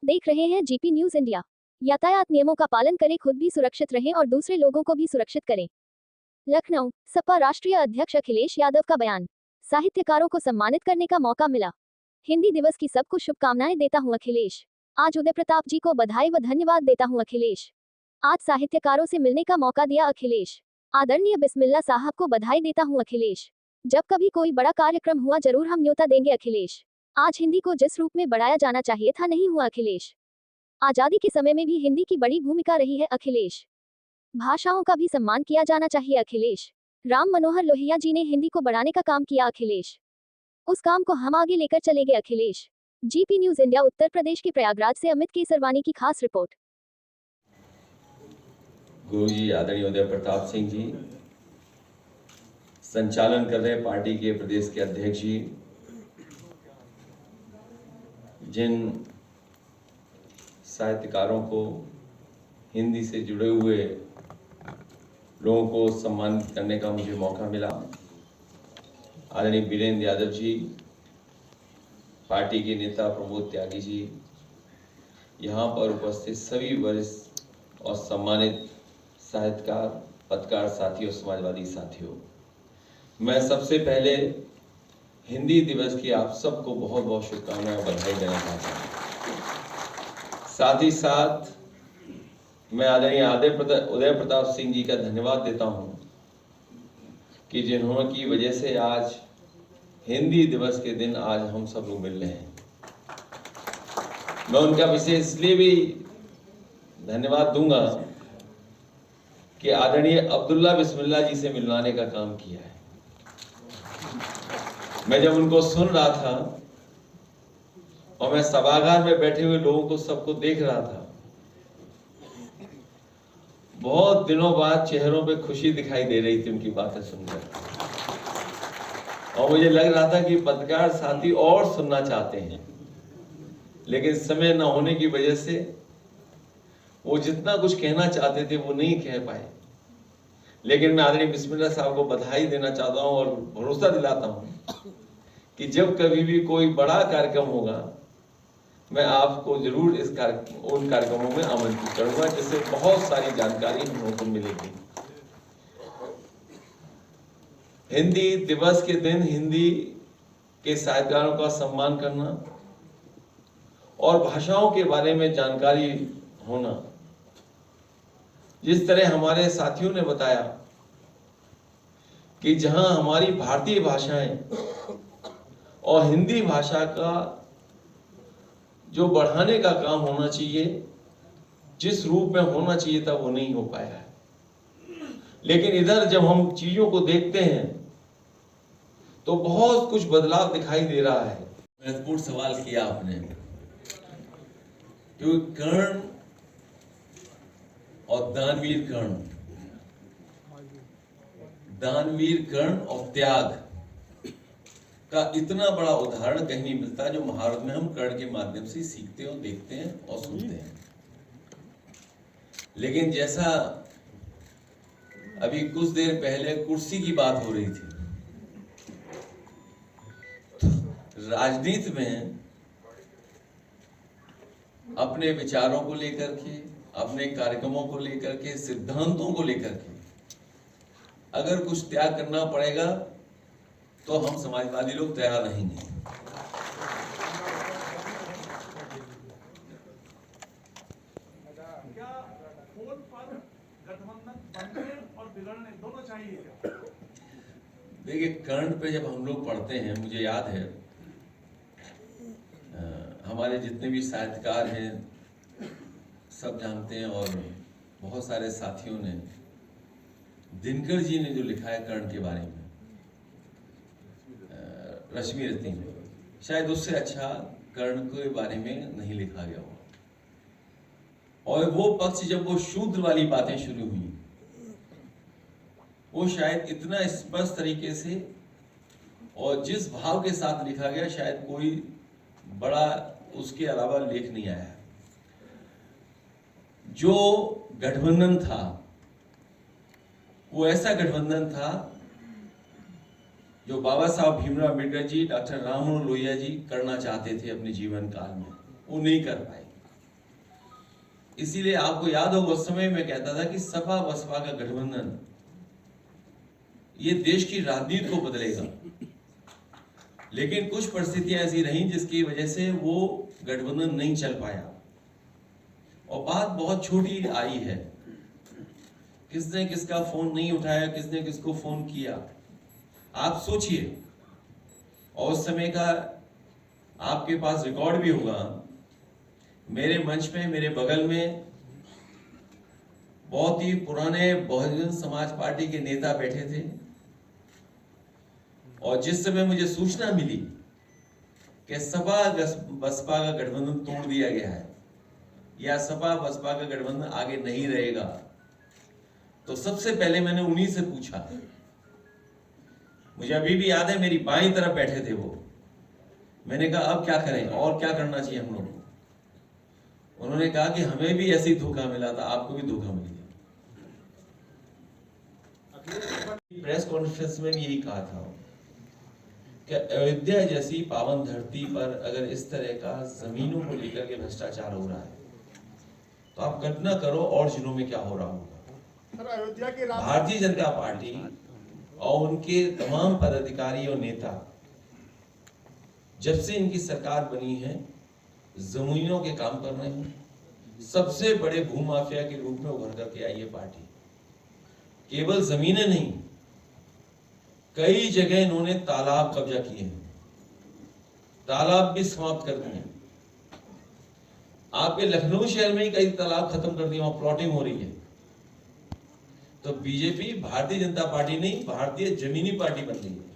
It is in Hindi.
देख रहे हैं जीपी न्यूज इंडिया। यातायात नियमों का पालन करें, खुद भी सुरक्षित रहें और दूसरे लोगों को भी सुरक्षित करें। लखनऊ, सपा राष्ट्रीय अध्यक्ष अखिलेश यादव का बयान। साहित्यकारों को सम्मानित करने का मौका मिला। हिंदी दिवस की सबको शुभकामनाएं देता हूं अखिलेश। आज उदय प्रताप जी को बधाई व धन्यवाद देता हूं अखिलेश। आज साहित्यकारों से मिलने का मौका दिया अखिलेश। आदरणीय बिस्मिल्ला साहब को बधाई देता हूं अखिलेश। जब कभी कोई बड़ा कार्यक्रम हुआ जरूर हम न्योता देंगे अखिलेश। आज हिंदी को जिस रूप में बढ़ाया जाना चाहिए था नहीं हुआ अखिलेश। आजादी के समय में भी हिंदी की बड़ी भूमिका रही है अखिलेश। भाषाओं का भी सम्मान किया जाना चाहिए अखिलेश। राम मनोहर लोहिया जी ने हिंदी को बढ़ाने का काम किया अखिलेश। उस काम को हम आगे लेकर चलेंगे Akhilesh. GP news India Uttar Pradesh के प्रयागराज से अमित केसरवानी की खास रिपोर्ट। गुरु जी आदरणीय उदय प्रताप सिंह जी, संचालन कर रहे पार्टी के प्रदेश के अध्यक्ष जी, जिन साहित्यकारों को हिंदी से जुड़े हुए लोगों को सम्मानित करने का मुझे मौका मिला, आदरणीय वीरेंद्र यादव जी, पार्टी के नेता प्रमोद त्यागी जी, यहाँ पर उपस्थित सभी वरिष्ठ और सम्मानित साहित्यकार, पत्रकार साथियों, समाजवादी साथियों, मैं सबसे पहले हिंदी दिवस की आप सबको बहुत बहुत शुभकामनाएं, बधाई देना चाहता हूँ। साथ ही साथ मैं आदरणीय उदय प्रताप सिंह जी का धन्यवाद देता हूँ कि जिन्होंने की वजह से आज हिंदी दिवस के दिन आज हम सब लोग मिल रहे हैं। मैं उनका विशेष इसलिए भी धन्यवाद दूंगा कि आदरणीय अब्दुल्ला बिस्मिल्ला जी से मिलवाने का काम किया है। मैं जब उनको सुन रहा था और मैं सभागार में बैठे हुए लोगों को सबको देख रहा था, बहुत दिनों बाद चेहरों पे खुशी दिखाई दे रही थी उनकी बातें सुनकर, और मुझे लग रहा था कि पत्रकार साथी और सुनना चाहते हैं, लेकिन समय न होने की वजह से वो जितना कुछ कहना चाहते थे वो नहीं कह पाए। लेकिन मैं आदरणीय बिस्मिल्ला साहब को बधाई देना चाहता हूं और भरोसा दिलाता हूं कि जब कभी भी कोई बड़ा कार्यक्रम होगा मैं आपको जरूर उन कार्यक्रमों में आमंत्रित करूंगा, जिससे बहुत सारी जानकारी हम लोगों को मिलेगी। हिंदी दिवस के दिन हिंदी के साहित्यकारों का सम्मान करना और भाषाओं के बारे में जानकारी होना, जिस तरह हमारे साथियों ने बताया कि जहां हमारी भारतीय भाषाएं और हिंदी भाषा का जो बढ़ाने का काम होना चाहिए, जिस रूप में होना चाहिए था वो नहीं हो पाया है। लेकिन इधर जब हम चीजों को देखते हैं तो बहुत कुछ बदलाव दिखाई दे रहा है। महत्वपूर्ण सवाल किया आपने, क्योंकि कर्ण और दानवीर कर्ण और त्याग का इतना बड़ा उदाहरण कहीं नहीं मिलता जो महाभारत में हम कर्ण के माध्यम से सीखते हैं, देखते हैं और सुनते हैं। लेकिन जैसा अभी कुछ देर पहले कुर्सी की बात हो रही थी, तो राजनीति में अपने विचारों को लेकर के, अपने कार्यक्रमों को लेकर के, सिद्धांतों को लेकर के अगर कुछ त्याग करना पड़ेगा तो हम समाजवादी लोग तैयार रहेंगे। क्या फोन पर गठबंधन बनने और बिगड़ने दोनों चाहिए क्या? देखिए, कर्ण पे जब हम लोग पढ़ते हैं, मुझे याद है हमारे जितने भी साहित्यकार हैं सब जानते हैं, और बहुत सारे साथियों ने, दिनकर जी ने जो लिखा है कर्ण के बारे में, रश्मि रत्नी में, शायद उससे अच्छा कर्ण के बारे में नहीं लिखा गया हो। और वो पक्ष जब वो शूद्र वाली बातें शुरू हुई, वो शायद इतना स्पष्ट तरीके से और जिस भाव के साथ लिखा गया, शायद कोई बड़ा उसके अलावा लेख नहीं आया। जो गठबंधन था वो ऐसा गठबंधन था जो बाबा साहब भीमराव अम्बेडकर जी, डॉक्टर राम मनोहर लोहिया जी करना चाहते थे अपने जीवन काल में, वो नहीं कर पाए। इसीलिए आपको याद होगा उस समय मैं कहता था कि सपा बसपा का गठबंधन ये देश की राजनीति को बदलेगा। लेकिन कुछ परिस्थितियां ऐसी रहीं जिसकी वजह से वो गठबंधन नहीं चल पाया। और बात बहुत छोटी आई है, किसने किसका फोन नहीं उठाया, किसने किसको फोन किया, आप सोचिए। और उस समय का आपके पास रिकॉर्ड भी होगा। मेरे मंच में, मेरे बगल में बहुत ही पुराने बहुजन समाज पार्टी के नेता बैठे थे। और जिस समय मुझे सूचना मिली कि सपा बसपा का गठबंधन तोड़ दिया गया है या सपा बसपा का गठबंधन आगे नहीं रहेगा, तो सबसे पहले मैंने उन्हीं से पूछा। मुझे अभी भी याद है, मेरी बाईं तरफ बैठे थे वो। मैंने कहा अब क्या करें और क्या करना चाहिए हम लोग को। उन्होंने कहा कि हमें भी ऐसी धोखा मिला था, आपको भी धोखा मिल गया। प्रेस कॉन्फ्रेंस में भी यही कहा था कि अयोध्या जैसी पावन धरती पर अगर इस तरह का जमीनों को लेकर के भ्रष्टाचार हो रहा है तो आप कल्पना करो और जिलों में क्या हो रहा होगा। अयोध्या के भारतीय जनता पार्टी और उनके तमाम पदाधिकारी और नेता जब से इनकी सरकार बनी है जमीनों के काम कर रहे हैं। सबसे बड़े भूमाफिया के रूप में उभर करके आई है पार्टी। केवल जमीनें नहीं, कई जगह इन्होंने तालाब कब्जा किए हैं, तालाब भी समाप्त कर दिए। आपके लखनऊ शहर में ही कई तालाब खत्म कर दिए, वहां प्लॉटिंग हो रही है। तो बीजेपी भारतीय जनता पार्टी नहीं, भारतीय जमीनी पार्टी बन गई है।